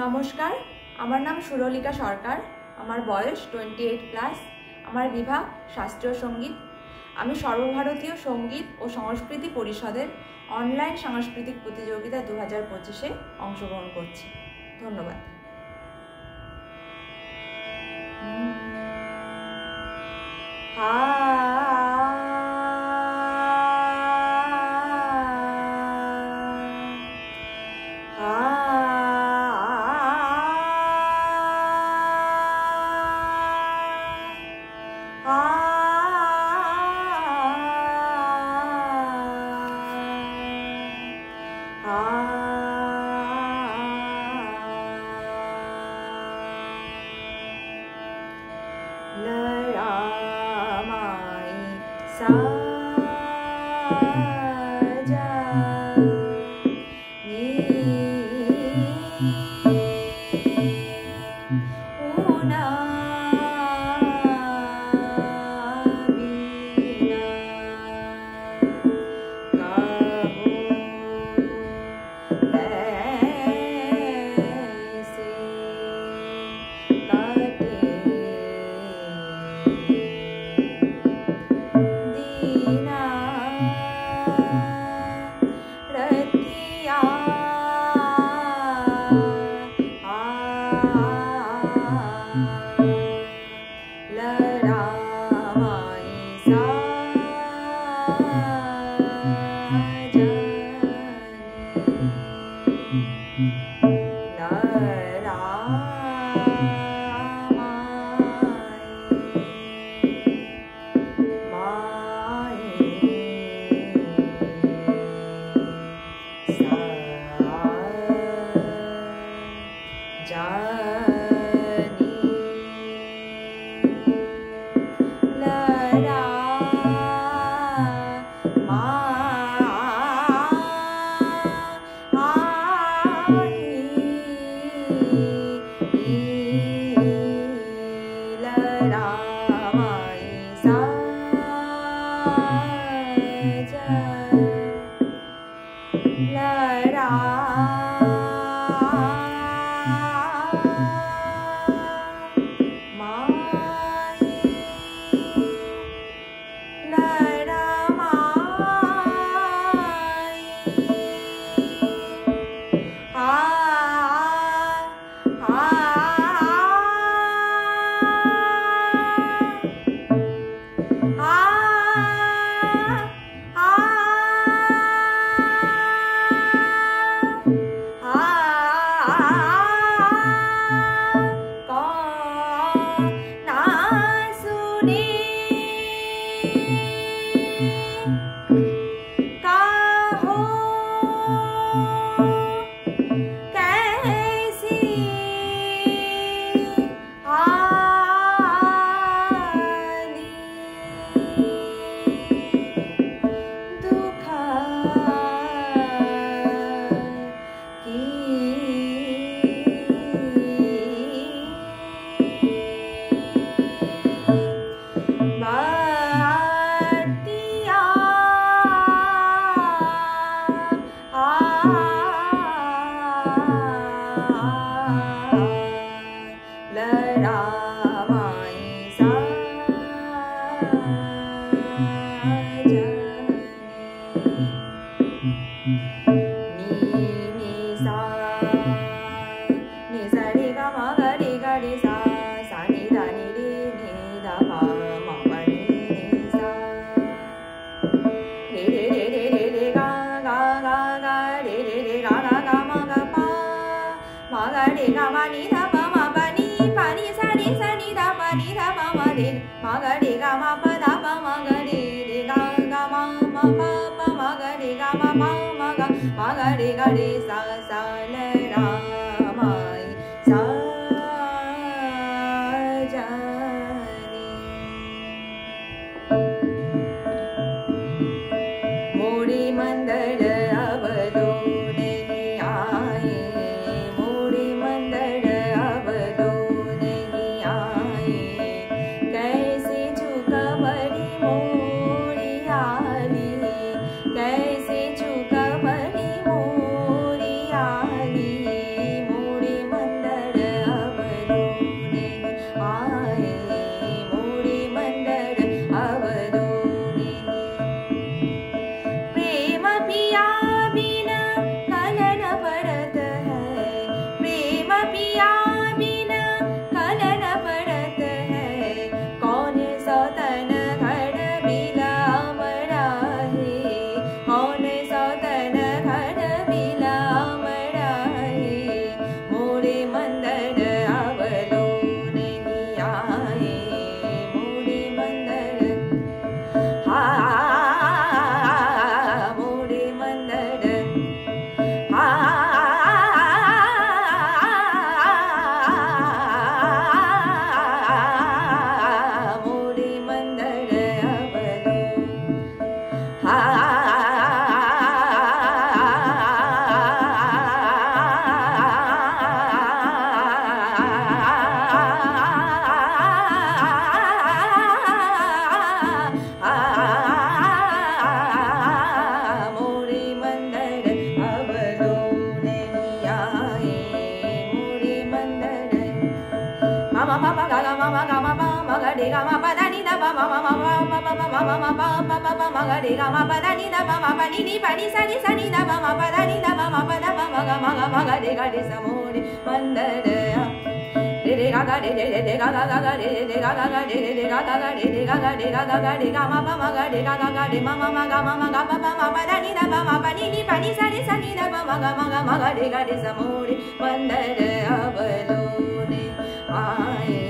नमस्कार, আমার নাম সুরলিকা সরকার। আমার বয়স 28+। আমার বিভাগ শাস্ত্রীয় সঙ্গীত। আমি সর্বভারতীয় সঙ্গীত ও সংস্কৃতি পরিষদের অনলাইন সাংস্কৃতিক প্রতিযোগিতা 2025-এ অংশগ্রহণ করছি। ধন্যবাদ। कैसे चुका बड़ी मोरियाली ma ma pa ga ma ma ga ma pa ma ga re ga ma pa da ni da pa ma ma ma pa pa pa pa ma ma ma pa pa pa pa ma ga re ga ma pa da ni da pa ma pa ni pa ni sa ni da pa ma pa da ni da pa ma pa da pa ma ga re ga sa mo re mandara re ga ga re ga ga ga re ga ga ga re ga ga ga re ga ga re ga ma pa ma ga re ga ga re ma ma ga pa pa ma pa da ni da pa ma pa ni pa ni sa ni da pa ma ga re ga sa mo re mandara avalo ne aaye